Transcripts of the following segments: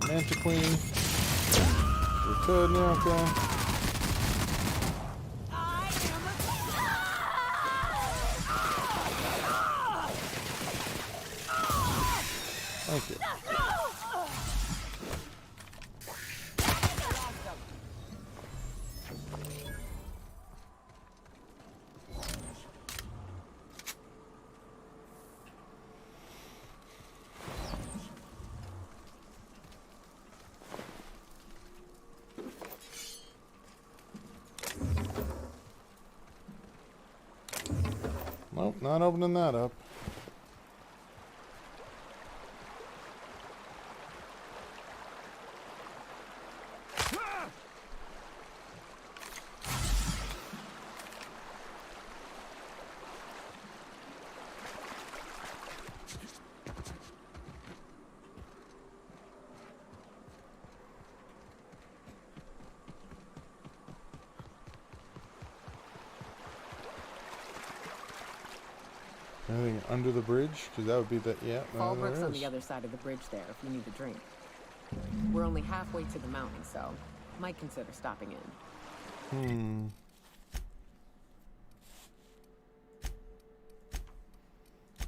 Manta Queen. Returnaka. Thank you. Nope, not opening that up. Anything under the bridge? Because that would be the... Yeah, Fallbrook's on the other side of the bridge there if you need a drink. We're only halfway to the mountain, so might consider stopping in.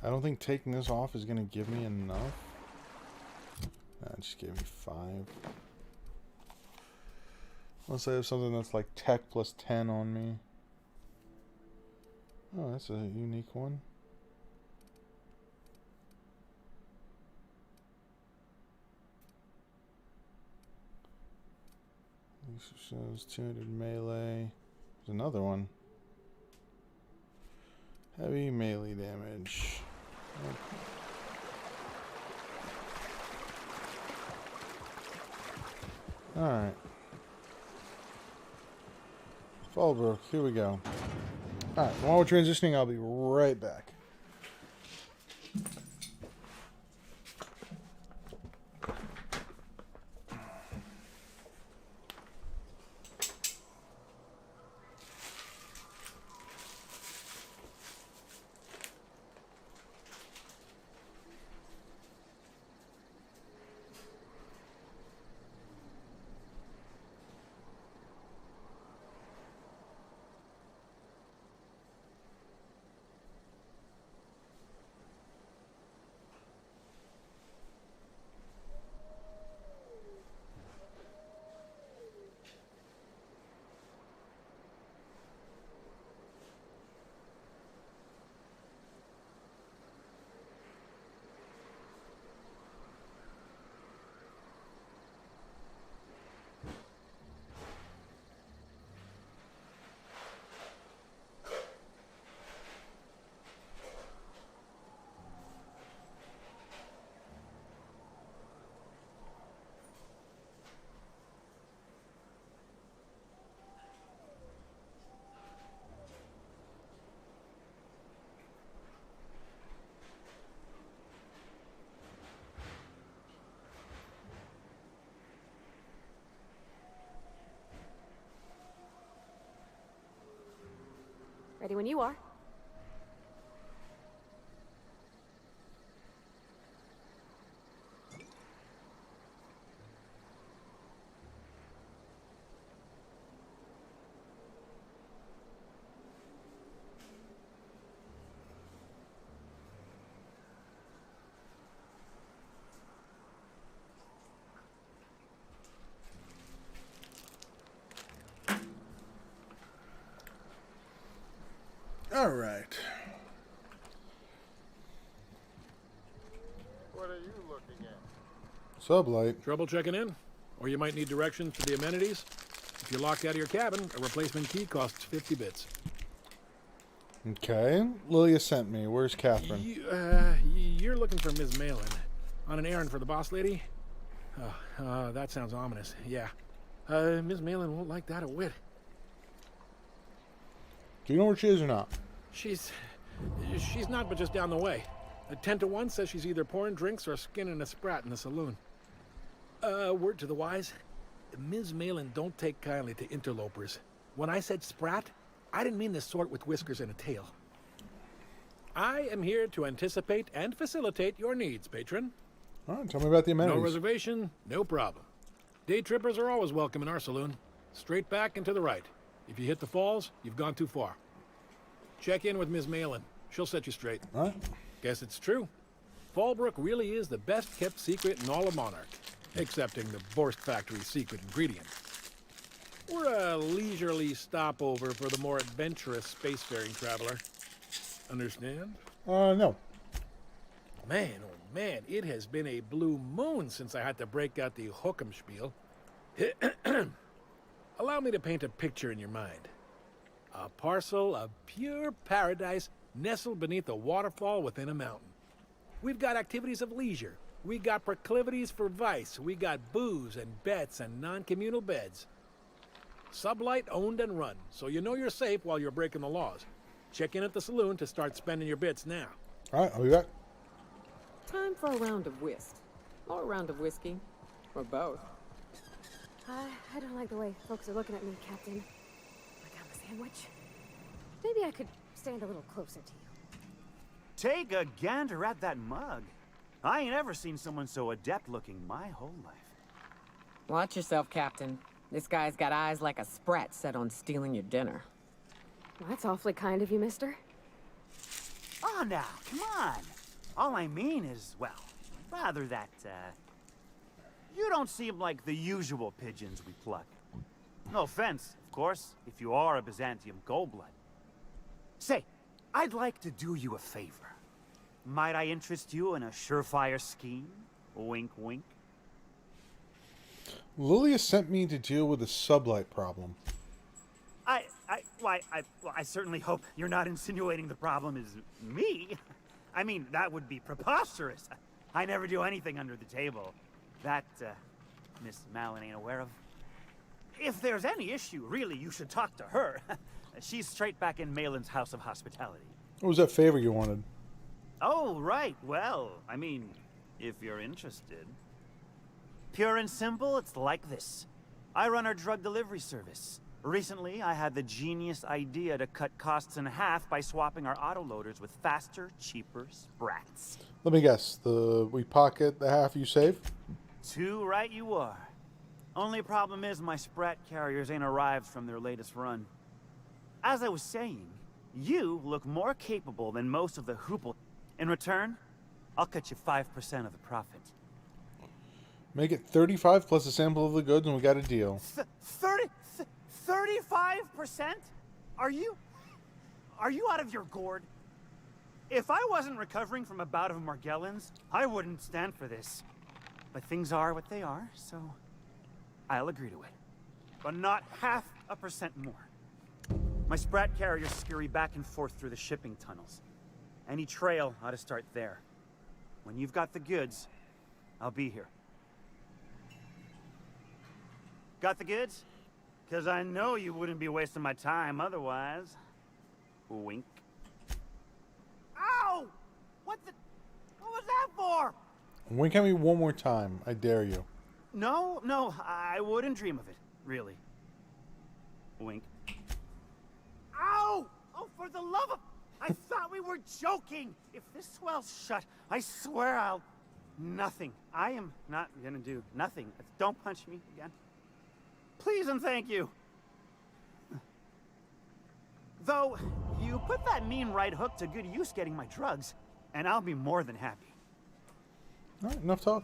I don't think taking this off is going to give me enough. That just gave me 5. Unless I have something that's like tech plus 10 on me. Oh, that's a unique one. Shows 200 melee. There's another one. Heavy melee damage. Alright. Fallbrook, here we go. Alright, while we're transitioning, I'll be right back. Ready when you are. All right. What are you looking at? Sublight. Trouble checking in? Or you might need directions to the amenities? If you're locked out of your cabin, a replacement key costs 50 bits. Okay. Lilia sent me. Where's Catherine? You're looking for Ms. Malin. On an errand for the boss lady? That sounds ominous. Yeah. Ms. Malin won't like that a whit. Do you know where she is or not? She's not but just down the way. 10 to 1 says she's either pouring drinks or skinning a sprat in the saloon. Word to the wise, Ms. Malin don't take kindly to interlopers. When I said sprat, I didn't mean the sort with whiskers and a tail. I am here to anticipate and facilitate your needs, patron. All right, tell me about the No amenities. reservation, no problem. Day trippers are always welcome in our saloon. Straight back and to the right. If you hit the falls, you've gone too far. Check in with Ms. Malin. She'll set you straight. All right. Guess it's true. Fallbrook really is the best kept secret in all of Monarch, excepting the Borst Factory's secret ingredient. We're a leisurely stopover for the more adventurous spacefaring traveler. Understand? No. Man, oh man, it has been a blue moon since I had to break out the hook'em spiel. Allow me to paint a picture in your mind. A parcel of pure paradise nestled beneath a waterfall within a mountain. We've got activities of leisure. We got proclivities for vice. We got booze and bets and non-communal beds. Sublight owned and run, so you know you're safe while you're breaking the laws. Check in at the saloon to start spending your bits now. All right, I'll be back. Time for a round of whist. Or a round of whiskey. Or both. I don't like the way folks are looking at me, Captain. Like I'm a sandwich. Maybe I could stand a little closer to you. Take a gander at that mug. I ain't ever seen someone so adept looking my whole life. Watch yourself, Captain. This guy's got eyes like a sprat set on stealing your dinner. Well, that's awfully kind of you, mister. Oh, now, come on. All I mean is, well, rather that, you don't seem like the usual pigeons we pluck. No offense, of course, if you are a Byzantium Goldblood. Say, I'd like to do you a favor. Might I interest you in a surefire scheme? Wink, wink. Lilia sent me to deal with a sublight problem. I certainly hope you're not insinuating the problem is me. I mean, that would be preposterous. I never do anything under the table. That, Miss Malin ain't aware of. If there's any issue, really, you should talk to her. She's straight back in Malin's House of Hospitality. What was that favor you wanted? Oh, right. Well, I mean, if you're interested. Pure and simple, it's like this. I run our drug delivery service. Recently, I had the genius idea to cut costs in half by swapping our autoloaders with faster, cheaper sprats. Let me guess. We pocket the half you save? Too right you are. Only problem is my sprat carriers ain't arrived from their latest run. As I was saying, you look more capable than most of the hoople. In return, I'll cut you 5% of the profit. Make it 35 plus a sample of the goods and we got a deal. 35%? Are you out of your gourd? If I wasn't recovering from a bout of Margellans, I wouldn't stand for this. But things are what they are, so I'll agree to it. But not 0.5% more. My sprat carriers scurry back and forth through the shipping tunnels. Any trail ought to start there. When you've got the goods, I'll be here. Got the goods? Because I know you wouldn't be wasting my time otherwise. Wink. Ow! What was that for? Wink at me one more time. I dare you. No, I wouldn't dream of it, really. Wink. Ow! Oh, for the love of... I thought we were joking! If this swells shut, I swear I'll... Nothing. I am not gonna do nothing. Don't punch me again. Please and thank you. Though, you put that mean right hook to good use getting my drugs, and I'll be more than happy. All right, enough talk.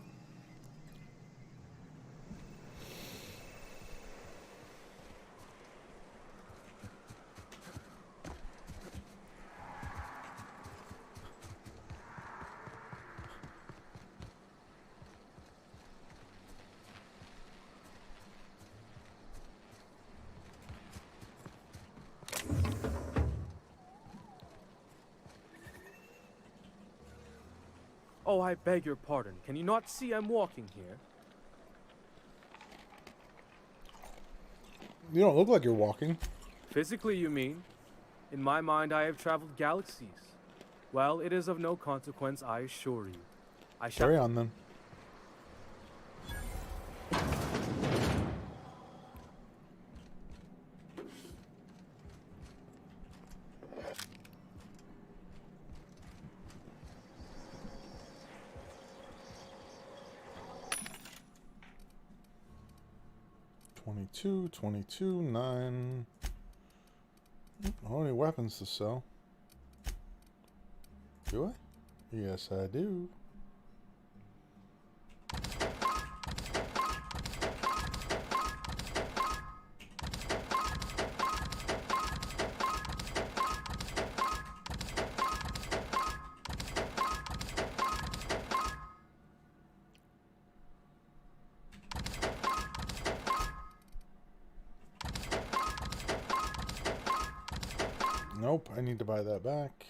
Oh, I beg your pardon. Can you not see I'm walking here? You don't look like you're walking. Physically, you mean? In my mind, I have traveled galaxies. Well, it is of no consequence, I assure you. I shall... Carry on then. 22, 22, 9. How many weapons to sell? Do I? Yes, I do. Nope, I need to buy that back.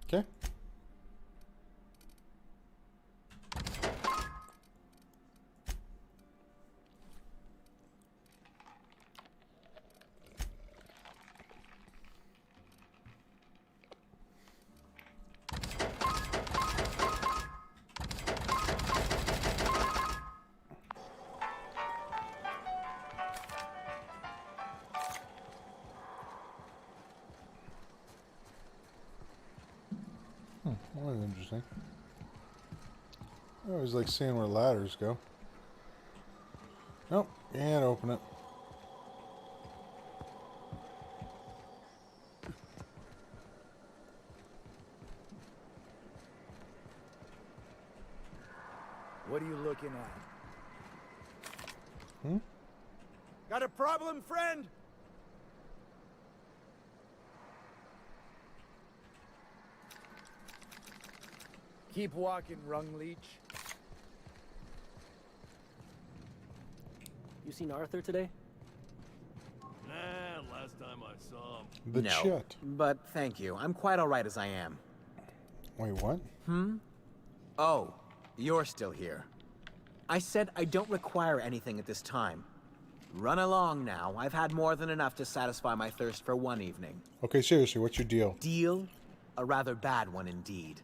Okay. That was interesting. I always like seeing where ladders go. Nope, can't open it. What are you looking at? Hmm? Got a problem, friend? Keep walking, rung leech. You seen Arthur today? Nah, last time I saw him. The No, chat. but thank you. I'm quite all right as I am. Wait, what? Oh, you're still here. I said I don't require anything at this time. Run along now. I've had more than enough to satisfy my thirst for one evening. Okay, seriously, what's your deal? Deal? A rather bad one indeed.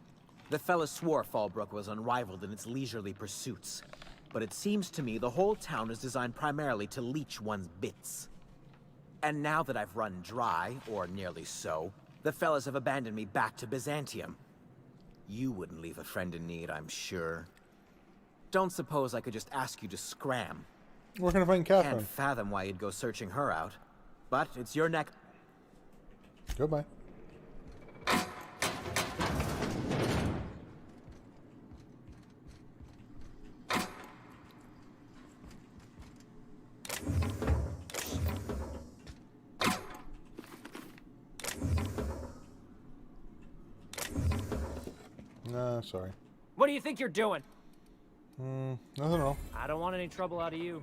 The fella swore Fallbrook was unrivaled in its leisurely pursuits. But it seems to me the whole town is designed primarily to leech one's bits. And now that I've run dry, or nearly so, the fellas have abandoned me back to Byzantium. You wouldn't leave a friend in need, I'm sure. Don't suppose I could just ask you to scram. We're gonna find Catherine. Can't fathom why you'd go searching her out. But it's your neck. Goodbye. Nah, sorry. What do you think you're doing? Nothing wrong. I don't want any trouble out of you.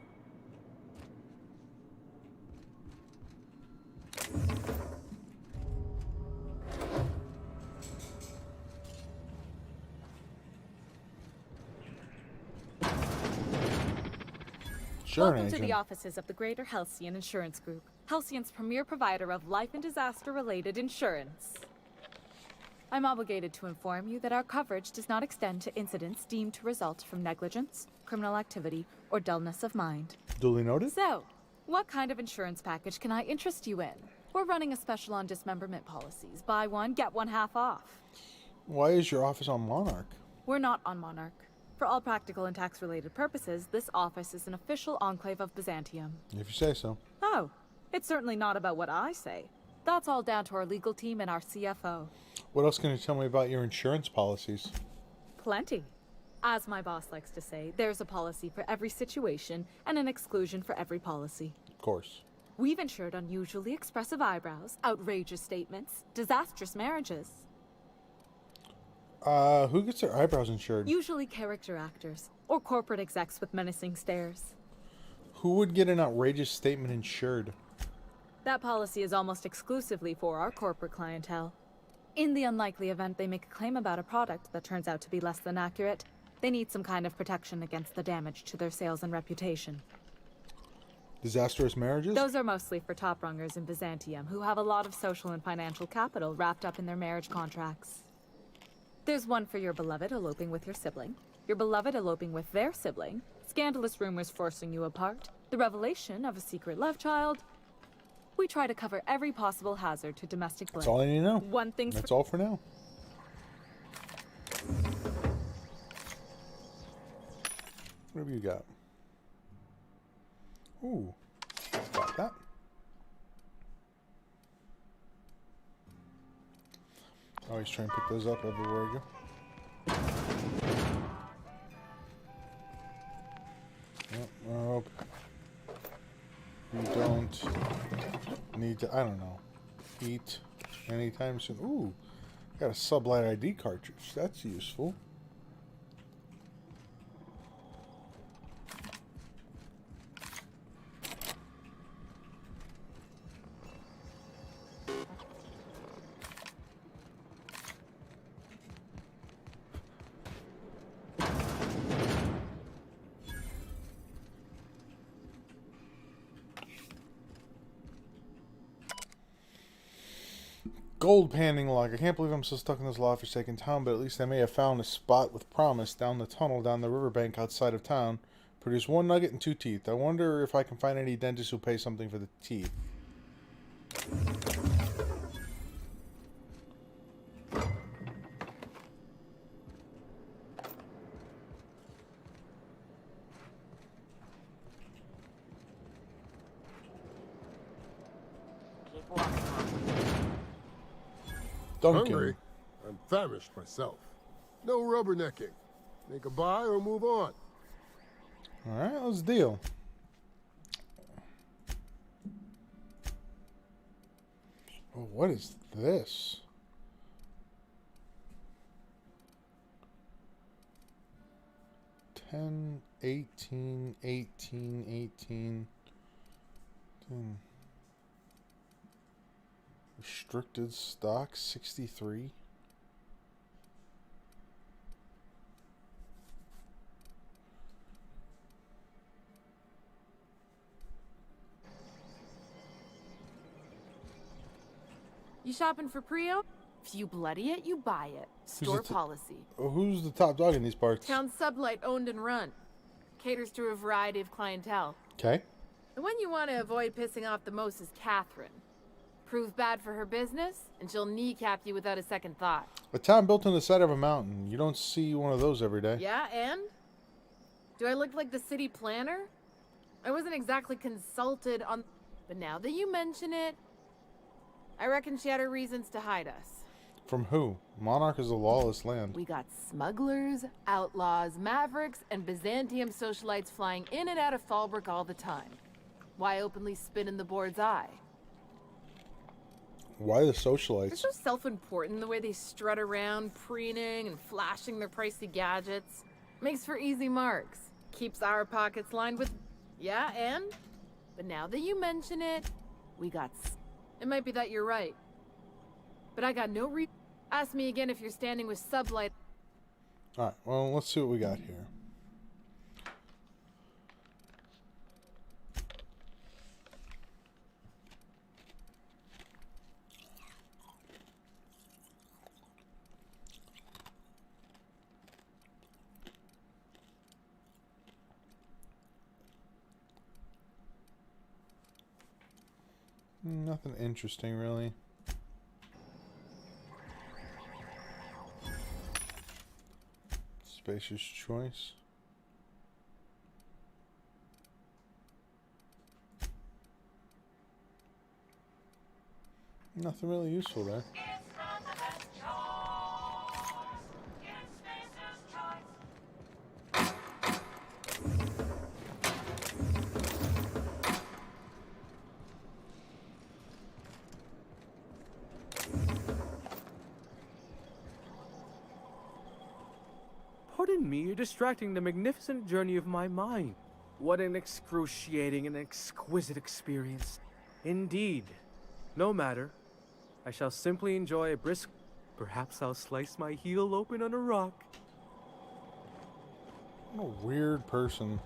Sure, Welcome Agent. to the offices of the Greater Halcyon Insurance Group, Halcyon's premier provider of life and disaster-related insurance. I'm obligated to inform you that our coverage does not extend to incidents deemed to result from negligence, criminal activity, or dullness of mind. Duly noted. So, what kind of insurance package can I interest you in? We're running a special on dismemberment policies. Buy one, get one half off. Why is your office on Monarch? We're not on Monarch. For all practical and tax-related purposes, this office is an official enclave of Byzantium. If you say so. Oh, it's certainly not about what I say. That's all down to our legal team and our CFO. What else can you tell me about your insurance policies? Plenty. As my boss likes to say, there's a policy for every situation and an exclusion for every policy. Of course. We've insured unusually expressive eyebrows, outrageous statements, disastrous marriages. Who gets their eyebrows insured? Usually character actors, or corporate execs with menacing stares. Who would get an outrageous statement insured? That policy is almost exclusively for our corporate clientele. In the unlikely event they make a claim about a product that turns out to be less than accurate, they need some kind of protection against the damage to their sales and reputation. Disastrous marriages? Those are mostly for top-rungers in Byzantium who have a lot of social and financial capital wrapped up in their marriage contracts. There's one for your beloved eloping with your sibling, your beloved eloping with their sibling, scandalous rumors forcing you apart, the revelation of a secret love child. We try to cover every possible hazard to domestic bliss. That's all I need to know. One thing's That's all for now. What have you got? Ooh, got that. Always try and pick those up everywhere I go. Yep, you don't need to, I don't know, eat anytime soon. Ooh, got a sublight ID cartridge. That's useful. Gold panning log. I can't believe I'm still stuck in this law-forsaken town, but at least I may have found a spot with promise down the tunnel down the riverbank outside of town. Produce 1 nugget and 2 teeth. I wonder if I can find any dentists who pay something for the teeth. Duncan. Hungry? I'm famished myself. No rubbernecking. Make a buy or move on. Alright, let's deal. Oh, what is this? $10, $18, $18, $18. Restricted stock, 63. You shopping for Peril? If you bloody it, you buy it. Store policy. Who's the top dog in these parts? Town sublight owned and run. Caters to a variety of clientele. Okay. The one you want to avoid pissing off the most is Catherine. Prove bad for her business, and she'll kneecap you without a second thought. A town built on the side of a mountain. You don't see one of those every day. Yeah, and? Do I look like the city planner? I wasn't exactly consulted on... But now that you mention it, I reckon she had her reasons to hide us. From who? Monarch is a lawless land. We got smugglers, outlaws, mavericks, and Byzantium socialites flying in and out of Fallbrook all the time. Why openly spit in the board's eye? Why the They're socialites? so self-important, the way they strut around, preening and flashing their pricey gadgets. Makes for easy marks. Keeps our pockets lined with... Yeah, and? But now that you mention it, we got... It might be that you're right. But I got no Ask me again if you're standing with sublight... Alright, well, let's see what we got here. Nothing interesting, really. Spacious choice. Nothing really useful there. Pardon me, you're distracting the magnificent journey of my mind. What an excruciating and exquisite experience. Indeed. No matter. I shall simply enjoy a brisk... Perhaps I'll slice my heel open on a rock. What a weird person.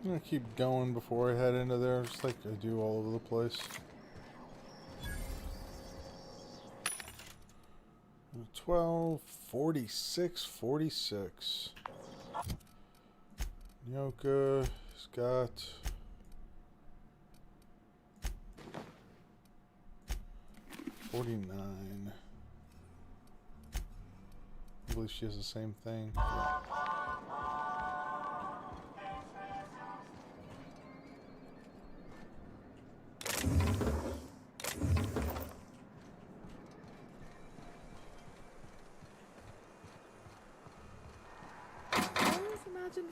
I'm gonna keep going before I head into there, just like I do all over the place. 12, 46, 46. Nyoka has got 49. I believe she has the same thing. Yeah.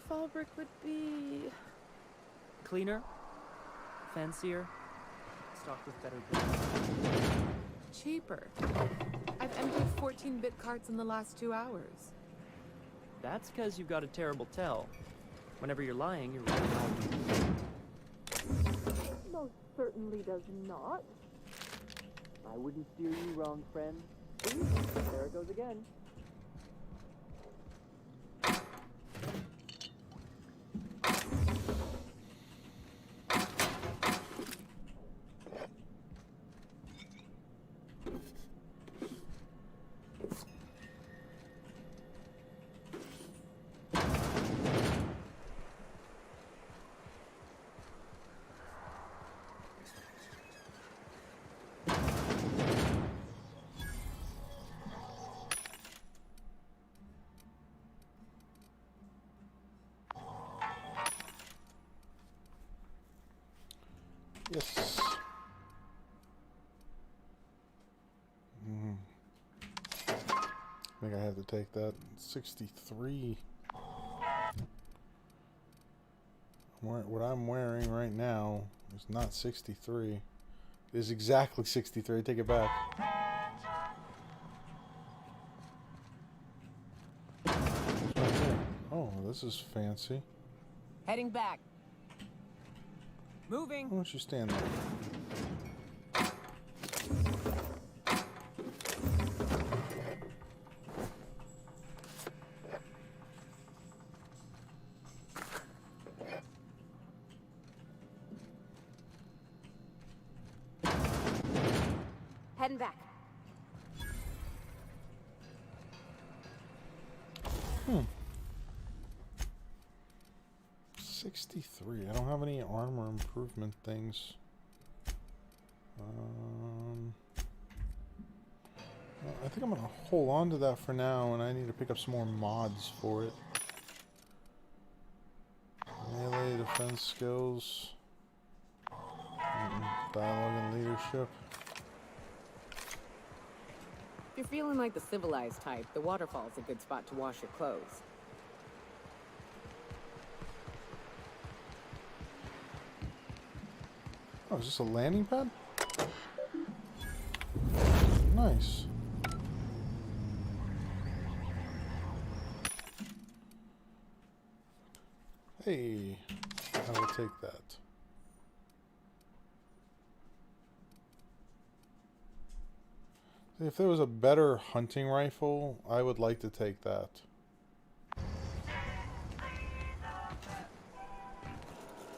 Fallbrick would be Cleaner? Fancier? Stocked with better goods? cheaper. I've emptied 14-bit carts in the last 2 hours. That's because you've got a terrible tell. Whenever you're lying, you're right. Most certainly does not. I wouldn't steer you wrong, friend. See? There it goes again. Yes. I think I have to take that. 63. What I'm wearing right now is not 63. It is exactly 63. I take it back. Okay. Oh, this is fancy. Heading back. Moving. Why don't you stand there? Heading back. 63. I don't have any armor improvement things. I think I'm gonna hold on to that for now, and I need to pick up some more mods for it. Melee, defense skills, dialogue and leadership. If you're feeling like the civilized type, the waterfall's a good spot to wash your clothes. Oh, is this a landing pad? Nice. Hey, I will take that. If there was a better hunting rifle, I would like to take that.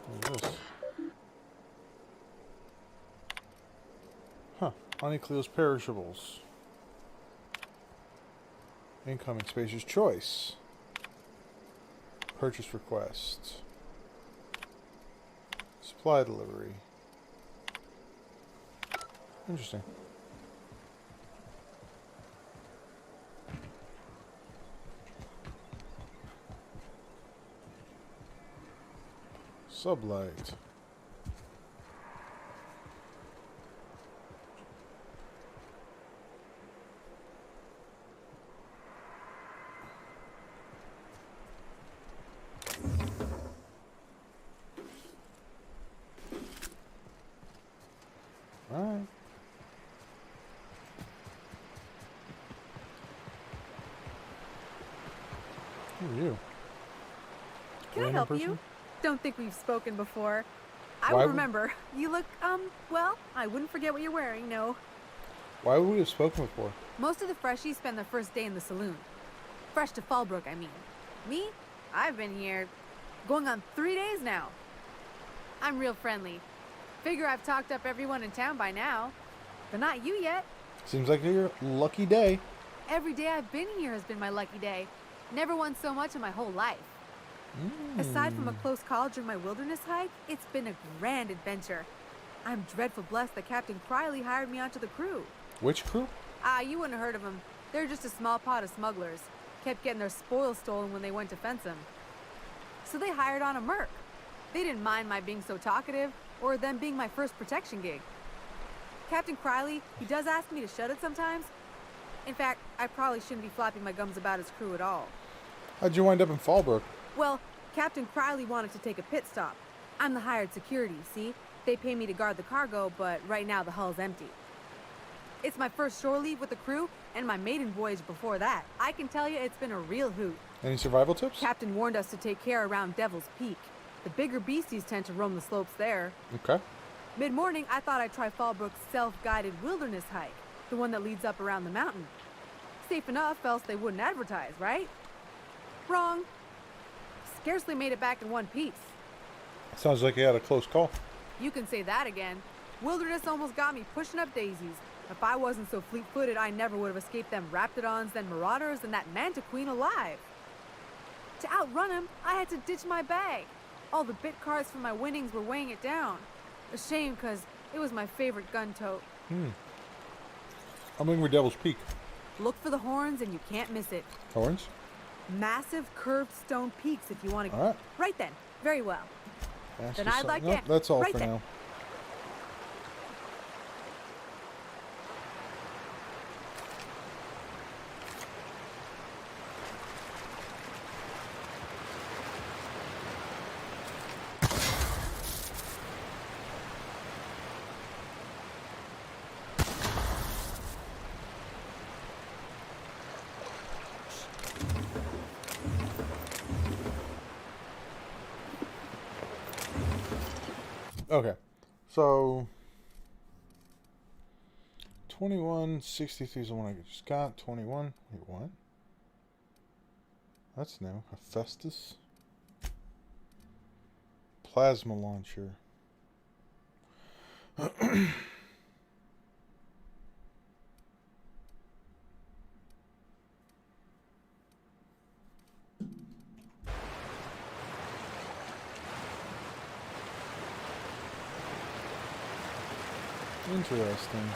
What is this? Huh. Honeycleo's perishables. Incoming spacer's choice. Purchase request. Supply delivery. Sublight. Alright. Who are you? Can I Random help person? you? Don't think we've spoken before. I Why will would- remember. You look, well, I wouldn't forget what you're wearing, no. Why would we have spoken before? Most of the freshies spend their first day in the saloon. Fresh to Fallbrook, I mean. Me? I've been here going on 3 days now. I'm real friendly. Figure I've talked up everyone in town by now. But not you yet. Seems like your lucky day. Every day I've been here has been my lucky day. Never won so much in my whole life. Aside from a close call during my wilderness hike, it's been a grand adventure. I'm dreadful blessed that Captain Criley hired me onto the crew. Which crew? You wouldn't have heard of them. They're just a small pot of smugglers. Kept getting their spoils stolen when they went to fence them. So they hired on a merc. They didn't mind my being so talkative, or them being my first protection gig. Captain Criley, he does ask me to shut it sometimes. In fact, I probably shouldn't be flapping my gums about his crew at all. How'd you wind up in Fallbrook? Well, Captain Criley wanted to take a pit stop. I'm the hired security, see? They pay me to guard the cargo, but right now the hull's empty. It's my first shore leave with the crew, and my maiden voyage before that. I can tell you it's been a real hoot. Any survival tips? Captain warned us to take care around Devil's Peak. The bigger beasties tend to roam the slopes there. Okay. Mid-morning, I thought I'd try Fallbrook's self-guided wilderness hike, the one that leads up around the mountain. Safe enough, else they wouldn't advertise, right? Wrong. Scarcely made it back in one piece. Sounds like you had a close call. You can say that again. Wilderness almost got me pushing up daisies. If I wasn't so fleet-footed, I never would have escaped them raptidons, then marauders, and that manta queen alive. To outrun him, I had to ditch my bag. All the bit cards from my winnings were weighing it down. A shame, because it was my favorite gun tote. I'm looking for Devil's Peak. Look for the horns and you can't miss it. Horns? Massive curved stone peaks if you want to... All right. Right then. Very well. Ask Then for I'd some- like Nope, to... that's all right for then. now. Okay, so 2163 is the one I just got. 21. Wait, what? That's new. Hephaestus. Plasma launcher. Interesting.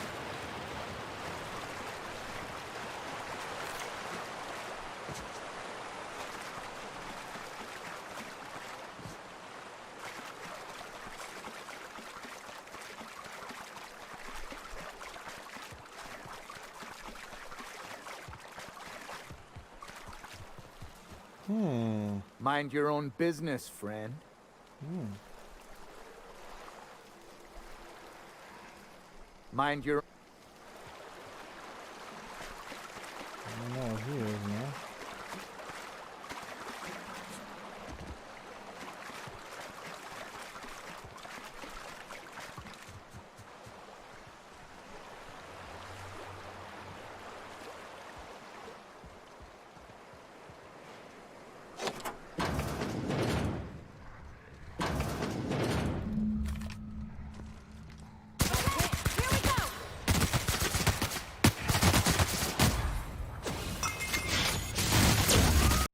Mind your own business, friend. Mind your... No, he is not.